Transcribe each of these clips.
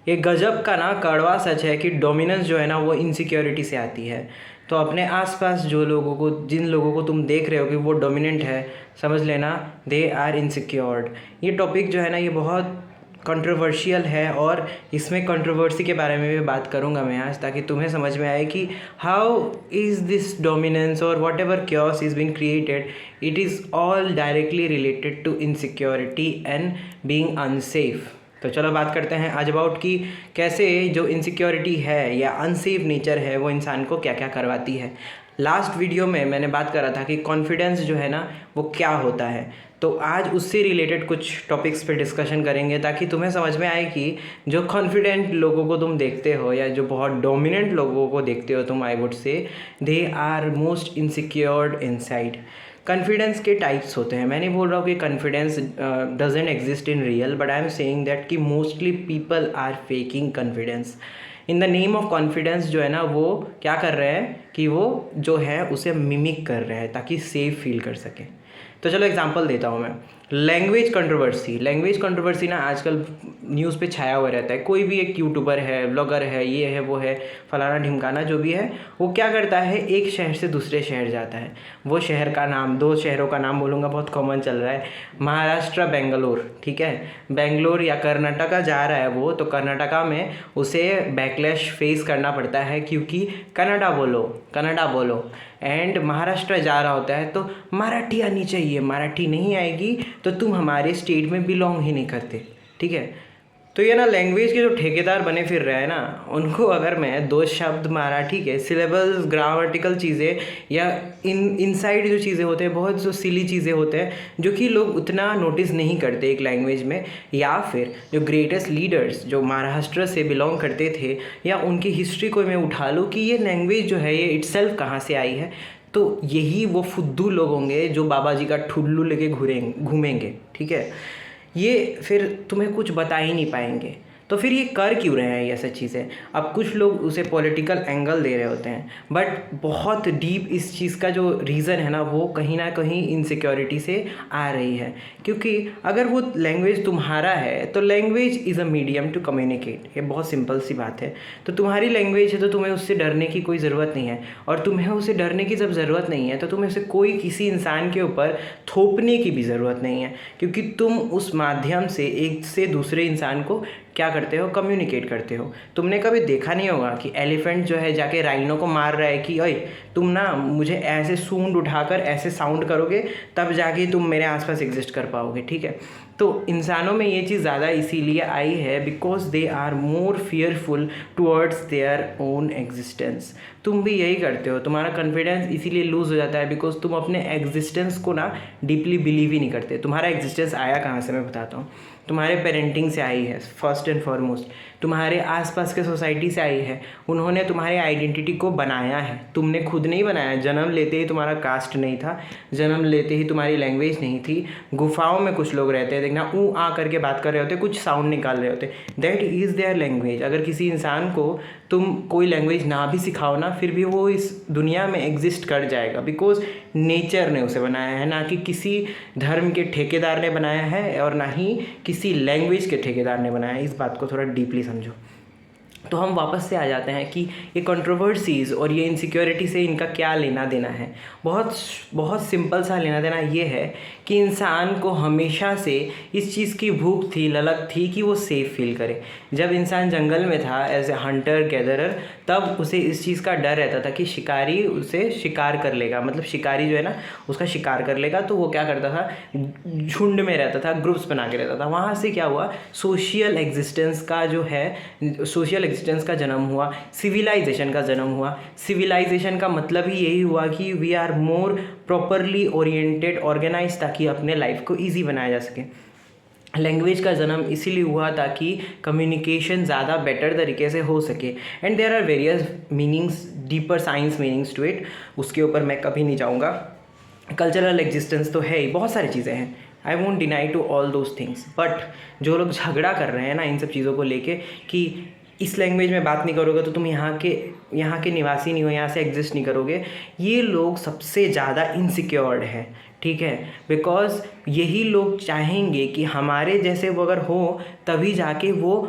ये गजब का ना कड़वा सच है कि डोमिनेंस जो है ना वो इनसिक्योरिटी से आती है। तो अपने आसपास जिन लोगों को तुम देख रहे हो कि वो डोमिनेंट है, समझ लेना दे आर इनसिक्योर्ड। ये टॉपिक जो है ना ये बहुत कंट्रोवर्शियल है और इसमें कंट्रोवर्सी के बारे में भी बात करूंगा मैं आज, ताकि तुम्हें समझ में आए कि हाउ इज़ दिस डोमिनेंस और whatever chaos is been created, it is all directly related to insecurity and being unsafe. तो चलो बात करते हैं आज अबाउट कि कैसे जो इनसिक्योरिटी है या अनसेफ नेचर है वो इंसान को क्या क्या करवाती है। लास्ट वीडियो में मैंने बात करा था कि कॉन्फिडेंस जो है ना वो क्या होता है, तो आज उससे रिलेटेड कुछ टॉपिक्स पे डिस्कशन करेंगे ताकि तुम्हें समझ में आए कि जो कॉन्फिडेंट लोगों को तुम देखते हो या जो बहुत डोमिनेंट लोगों को देखते हो तुम, I would say they are most insecured inside. Confidence के टाइप्स होते हैं। मैं नहीं बोल रहा हूँ कि confidence doesn't exist in real, but I am saying that कि mostly people are faking confidence in the name of confidence. जो है ना वो क्या कर रहे हैं कि वो जो है उसे मिमिक कर रहे हैं ताकि सेफ फील कर सकें। तो चलो एग्जांपल देता हूँ मैं। लैंग्वेज कंट्रोवर्सी ना आजकल न्यूज़ पे छाया हुआ रहता है। कोई भी एक यूट्यूबर है, ब्लॉगर है, ये है वो है, फलाना ढिमकाना जो भी है, वो क्या करता है एक शहर से दूसरे शहर जाता है। वो शहर का नाम, दो शहरों का नाम बोलूँगा, बहुत कॉमन चल रहा है, महाराष्ट्र बेंगलोर, ठीक है। बेंगलोर या कर्नाटका जा रहा है वो, तो कर्नाटका में उसे बैकलैश फेस करना पड़ता है क्योंकि कन्नड़ा बोलो। एंड महाराष्ट्र जा रहा होता है तो मराठी आनी चाहिए, मराठी नहीं आएगी तो तुम हमारे स्टेट में बिलोंग ही नहीं करते, ठीक है। तो ये ना लैंग्वेज के जो ठेकेदार बने फिर रहे हैं ना, उनको अगर मैं दो शब्द मराठी के सिलेबल्स, ग्रामेटिकल चीज़ें या इनसाइड जो चीज़ें होते हैं, बहुत जो सिली चीज़ें होते हैं जो कि लोग उतना नोटिस नहीं करते एक लैंग्वेज में, या फिर जो ग्रेटेस्ट लीडर्स जो महाराष्ट्र से बिलोंग करते थे या उनकी हिस्ट्री को मैं उठा लूँ कि ये लैंग्वेज जो है ये इटसेल्फ कहाँ से आई है, तो यही वो फुद्दू लोग होंगे जो बाबा जी का ठुल्लू लेके घूमेंगे, ठीक है। ये फिर तुम्हें कुछ बता ही नहीं पाएंगे। तो फिर ये कर क्यों रहे हैं ये सब चीज़ें? अब कुछ लोग उसे पॉलिटिकल एंगल दे रहे होते हैं, बट बहुत डीप इस चीज़ का जो रीज़न है ना वो कहीं ना कहीं इनसिक्योरिटी से आ रही है। क्योंकि अगर वो लैंग्वेज तुम्हारा है तो language is a medium to communicate, ये बहुत सिंपल सी बात है। तो तुम्हारी लैंग्वेज है तो तुम्हें उससे डरने की कोई ज़रूरत नहीं है, और तुम्हें उसे डरने की जब ज़रूरत नहीं है तो तुम्हें उसे कोई किसी इंसान के ऊपर थोपने की भी ज़रूरत नहीं है, क्योंकि तुम उस माध्यम से एक से दूसरे इंसान को क्या करते हो, कम्युनिकेट करते हो। तुमने कभी देखा नहीं होगा कि एलिफेंट जो है जाके राइनो को मार रहा है कि ओए तुम ना मुझे ऐसे सूंड उठाकर ऐसे साउंड करोगे तब जाके तुम मेरे आसपास एग्जिस्ट कर पाओगे, ठीक है। तो इंसानों में ये चीज़ ज़्यादा इसीलिए आई है because they are more fearful towards their own existence. तुम भी यही करते हो, तुम्हारा कॉन्फिडेंस इसीलिए लूज़ हो जाता है बिकॉज तुम अपने एग्जिस्टेंस को ना डीपली बिलीव ही नहीं करते। तुम्हारा एग्जिस्टेंस आया कहाँ से, मैं बताता हूँ। तुम्हारे पेरेंटिंग से आई है फर्स्ट एंड फॉरमोस्ट, तुम्हारे आसपास के सोसाइटी से आई है। उन्होंने तुम्हारे आइडेंटिटी को बनाया है, तुमने खुद नहीं बनाया। जन्म लेते ही तुम्हारा कास्ट नहीं था, जन्म लेते ही तुम्हारी लैंग्वेज नहीं थी। गुफाओं में कुछ लोग रहते हैं, देखना ऊ आ करके बात कर रहे होते, कुछ साउंड निकाल रहे होते, दैट इज़ देयर लैंग्वेज। अगर किसी इंसान को तुम कोई लैंग्वेज ना भी सिखाओ ना, फिर भी वो इस दुनिया में एग्जिस्ट कर जाएगा बिकॉज नेचर ने उसे बनाया है, ना कि किसी धर्म के ठेकेदार ने बनाया है और ना ही किसी लैंग्वेज के ठेकेदार ने बनाया है। इस बात को थोड़ा डीपली समझो। तो हम वापस से आ जाते हैं कि ये कंट्रोवर्सीज़ और ये इनसिक्योरिटी से इनका क्या लेना देना है। बहुत बहुत सिंपल सा लेना देना ये है कि इंसान को हमेशा से इस चीज़ की भूख थी, ललक थी कि वो सेफ़ फील करे। जब इंसान जंगल में था एज ए हंटर गैदरर, तब उसे इस चीज़ का डर रहता था कि शिकारी उसे शिकार कर लेगा, मतलब शिकारी जो है ना उसका शिकार कर लेगा। तो वो क्या करता था, झुंड में रहता था, ग्रुप्स बना के रहता था। वहाँ से क्या हुआ, सोशल एग्जिस्टेंस का जो है, सोशल एग्जिस्टेंस का जन्म हुआ, सिविलाइजेशन का जन्म हुआ। सिविलाइजेशन का मतलब ही यही हुआ कि we are more properly oriented, organize, ताकि अपने लाइफ को ईजी बनाया जा सके। लैंग्वेज का जन्म इसीलिए हुआ ताकि कम्युनिकेशन ज़्यादा बेटर तरीके से हो सके। And there are various meanings, deeper science meanings to it, उसके ऊपर मैं कभी नहीं जाऊँगा। कल्चरल एग्जिस्टेंस तो है ही, बहुत सारी चीज़ें हैं, I won't deny to all those things. But जो लोग झगड़ा कर रहे हैं ना इन सब चीज़ों को लेके कि इस लैंग्वेज में बात नहीं करोगे तो तुम यहाँ के निवासी नहीं हो, यहाँ से एग्जिस्ट नहीं करोगे, ये लोग सबसे ज़्यादा इनसिक्योर्ड है, ठीक है। बिकॉज यही लोग चाहेंगे कि हमारे जैसे वो अगर हो तभी जाके वो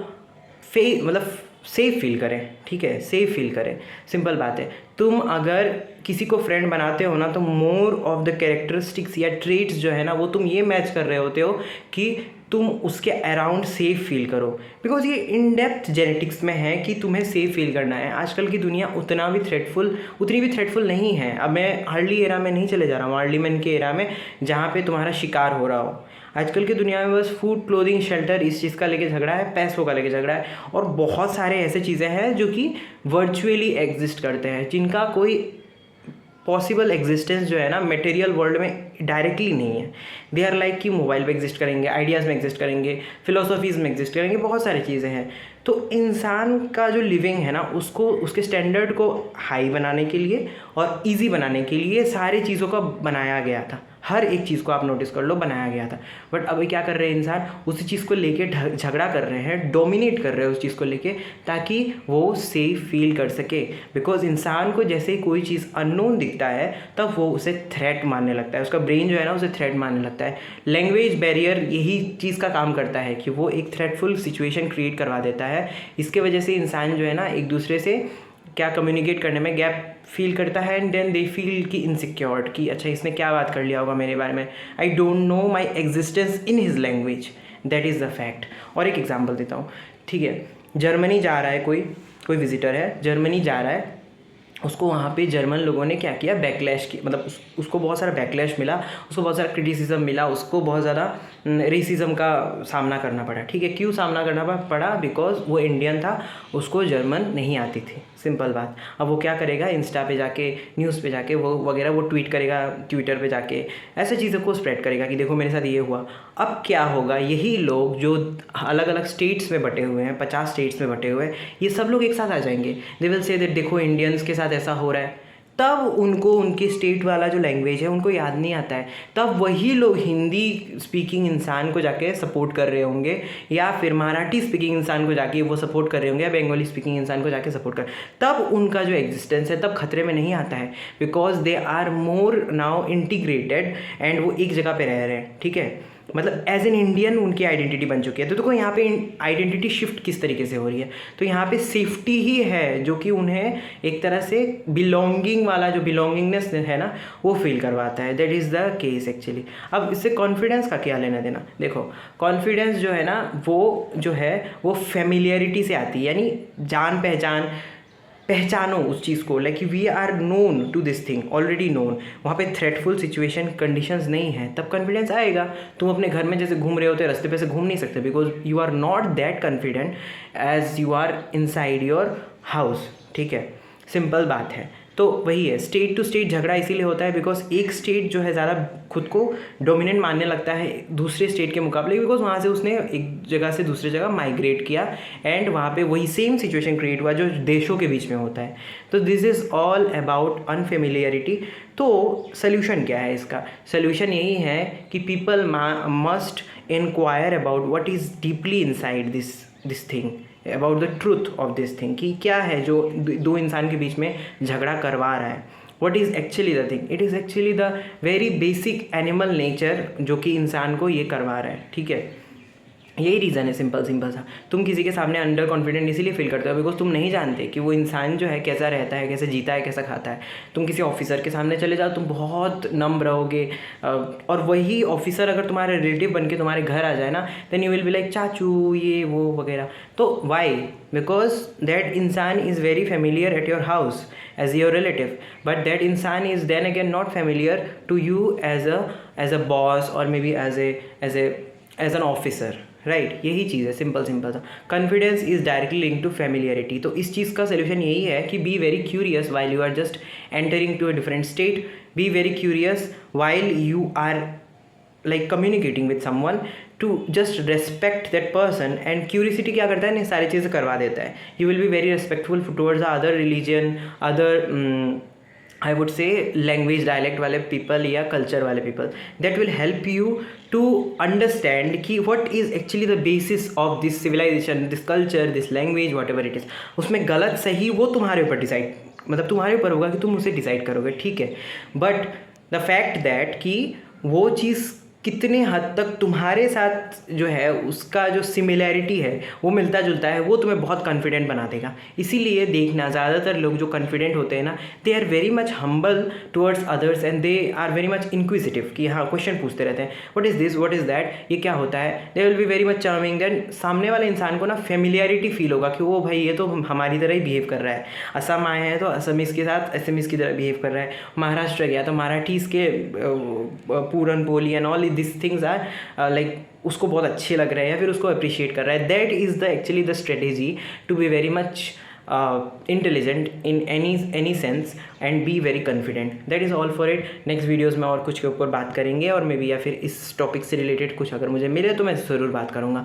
मतलब सेफ फील करें, ठीक है, सेफ फील करें। सिंपल बात है। तुम अगर किसी को फ्रेंड बनाते हो ना, तो मोर ऑफ द कैरेक्टरिस्टिक्स या ट्रेट्स जो है ना, वो तुम ये मैच कर रहे होते हो कि तुम उसके अराउंड सेफ फील करो, बिकॉज ये इन डेप्थ जेनेटिक्स में है कि तुम्हें सेफ फील करना है। आजकल की दुनिया उतनी भी थ्रेटफुल नहीं है। अब मैं अर्ली एरा में नहीं चले जा रहा हूँ, अर्ली मैन के एरा में जहाँ पे तुम्हारा शिकार हो रहा हो। आजकल की दुनिया में बस फूड, क्लोथिंग, शेल्टर इस चीज़ का लेके झगड़ा है, पैसों का लेके झगड़ा है, और बहुत सारे ऐसे चीज़ें हैं जो कि वर्चुअली एग्जिस्ट करते हैं, जिनका कोई पॉसिबल एग्जिस्टेंस जो है ना मटेरियल वर्ल्ड में डायरेक्टली नहीं है। दे आर लाइक कि मोबाइल पे एग्जिस्ट करेंगे, आइडियाज़ में एग्जिस्ट करेंगे, फिलोसफीज़ में एग्जिस्ट करेंगे, बहुत सारी चीज़ें हैं। तो इंसान का जो लिविंग है ना, उसको उसके स्टैंडर्ड को हाई बनाने के लिए और इजी बनाने के लिए सारी चीज़ों का बनाया गया था। हर एक चीज़ को आप नोटिस कर लो, बनाया गया था। बट अभी क्या कर रहे हैं इंसान, उसी चीज़ को लेके झगड़ा कर रहे हैं, डोमिनेट कर रहे हैं उस चीज़ को लेके, ताकि वो सेफ फील कर सके। बिकॉज इंसान को जैसे ही कोई चीज़ अननोन दिखता है, तब वो उसे थ्रेट मानने लगता है, उसका ब्रेन जो है ना उसे थ्रेट मानने लगता है। लैंग्वेज बैरियर यही चीज़ का काम करता है कि वो एक थ्रेटफुल सिचुएशन क्रिएट करवा देता है। इसके वजह से इंसान जो है ना एक दूसरे से क्या कम्युनिकेट करने में गैप फील करता है, एंड देन दे फील कि इनसिक्योर्ड कि अच्छा इसने क्या बात कर लिया होगा मेरे बारे में, I don't know my existence in his language, that is the fact. और एक एग्जांपल देता हूँ, ठीक है। जर्मनी जा रहा है कोई विजिटर है, जर्मनी जा रहा है, उसको वहाँ पे जर्मन लोगों ने क्या किया, बैकलैश की, मतलब उसको बहुत सारा बैकलैश मिला, उसको बहुत सारा क्रिटिसिज्म मिला, उसको बहुत ज़्यादा रेसिज्म का सामना करना पड़ा, ठीक है। क्यों सामना करना पड़ा? बिकॉज वो इंडियन था, उसको जर्मन नहीं आती थी, सिंपल बात। अब वो क्या करेगा, इंस्टा पे जाके, न्यूज़ पे जाके वो वगैरह वो ट्वीट करेगा, ट्विटर पे जाके ऐसे चीज़ों को स्प्रेड करेगा कि देखो मेरे साथ ये हुआ। अब क्या होगा, यही लोग जो अलग अलग स्टेट्स में बटे हुए हैं, 50 स्टेट्स में बटे हुए हैं, ये सब लोग एक साथ आ जाएंगे, दे विल से दैट देखो इंडियंस के साथ ऐसा हो रहा है। तब उनको उनकी स्टेट वाला जो लैंग्वेज है उनको याद नहीं आता है, तब वही लोग हिंदी स्पीकिंग इंसान को जाके सपोर्ट कर रहे होंगे, या फिर मराठी स्पीकिंग इंसान को जाके वो सपोर्ट कर रहे होंगे, या बंगाली स्पीकिंग इंसान को जाके सपोर्ट कर, तब उनका जो एग्जिस्टेंस है तब खतरे में नहीं आता है, because they are more now integrated and वो एक जगह पे रह रहे हैं, ठीक है। मतलब एज एन इंडियन उनकी आइडेंटिटी बन चुकी है। तो देखो यहाँ पे आइडेंटिटी शिफ्ट किस तरीके से हो रही है, तो यहाँ पे सेफ्टी ही है जो कि उन्हें एक तरह से बिलोंगिंग वाला जो बिलोंगिंगनेस है ना वो फील करवाता है। That is the case actually. अब इससे कॉन्फिडेंस का क्या लेना देना? देखो कॉन्फिडेंस जो है ना वो जो है वो फेमिलियरिटी से आती है, यानी जान पहचानो उस चीज़ को, like we are known to this thing, already known. वहाँ पे थ्रेटफुल सिचुएशन कंडीशंस नहीं है, तब कॉन्फिडेंस आएगा। तुम अपने घर में जैसे घूम रहे होते रास्ते पे से घूम नहीं सकते, because you are not that confident as you are inside your house, ठीक है, सिंपल बात है। तो वही है, स्टेट टू स्टेट झगड़ा इसीलिए होता है बिकॉज एक स्टेट जो है ज़्यादा खुद को डोमिनेंट मानने लगता है दूसरे स्टेट के मुकाबले, बिकॉज वहाँ से उसने एक जगह से दूसरी जगह माइग्रेट किया एंड वहाँ पे वही सेम सिचुएशन क्रिएट हुआ जो देशों के बीच में होता है। तो this is all about unfamiliarity. तो सोल्यूशन क्या है इसका? सोल्यूशन यही है कि people must inquire about what is deeply inside this thing, about the truth of this thing, कि क्या है जो दो इंसान के बीच में झगड़ा करवा रहा है। What is actually the thing? It is actually the very basic animal nature जो कि इंसान को ये करवा रहा है, ठीक है। यही रीज़न है, सिंपल सा। तुम किसी के सामने अंडर कॉन्फिडेंट इसीलिए फील करते हो बिकॉज तुम नहीं जानते कि वो इंसान जो है कैसा रहता है, कैसे जीता है, कैसा खाता है। तुम किसी ऑफिसर के सामने चले जाओ, तुम बहुत नम्र रहोगे, और वही ऑफिसर अगर तुम्हारे रिलेटिव बन के तुम्हारे घर आ जाए ना, then you will be like चाचू ये वो वगैरह। तो वाई? बिकॉज दैट इंसान is very familiar at your house as your relative, but that insan is then again not familiar to you as a boss or maybe as an officer, right. यही चीज़ है, simple सा। Confidence is directly link to familiarity. तो इस चीज़ का सोल्यूशन यही है कि be very curious while you are just entering to a different state, be very curious while you are like communicating with someone, to just respect that person. And curiosity क्या करता है ना, सारी चीज़ें करवा देता है। You will be very respectful towards the other religion, other I would say language dialect वाले पीपल या कल्चर वाले people. That will help you to understand कि what is actually the basis of this civilisation, this culture, this language, whatever it is. उसमें गलत सही वो तुम्हारे ऊपर डिसाइड, मतलब तुम्हारे ऊपर होगा कि तुम उसे डिसाइड करोगे, ठीक है। बट द फैक्ट दैट कि वो चीज़ कितने हद तक तुम्हारे साथ जो है उसका जो सिमिलैरिटी है वो मिलता जुलता है, वो तुम्हें बहुत कॉन्फिडेंट बना देगा। इसीलिए देखना, ज़्यादातर लोग जो कॉन्फिडेंट होते हैं ना, they are very much humble towards others and they are very much inquisitive, कि हाँ क्वेश्चन पूछते रहते हैं, what is this, what is that, ये क्या होता है। They will be very much charming, then सामने वाले इंसान को ना फेमिलियरिटी फील होगा कि वो भाई ये तो हमारी तरह ही बिहेव कर रहा है। असम आए हैं तो असमीज़ के साथ असमीज़ की तरह बिहेव कर रहा है, महाराष्ट्र गया तो मराठीज़ के puran poli and all this things are like उसको बहुत अच्छे लग रहे हैं या फिर उसको अप्रिशिएट कर रहा है। That is the actually the strategy to be very much intelligent in any sense and be very confident. That is all for it. Next videos में और कुछ के ऊपर बात करेंगे, और मे बी या फिर इस टॉपिक से रिलेटेड कुछ अगर मुझे मिले तो मैं ज़रूर बात करूँगा।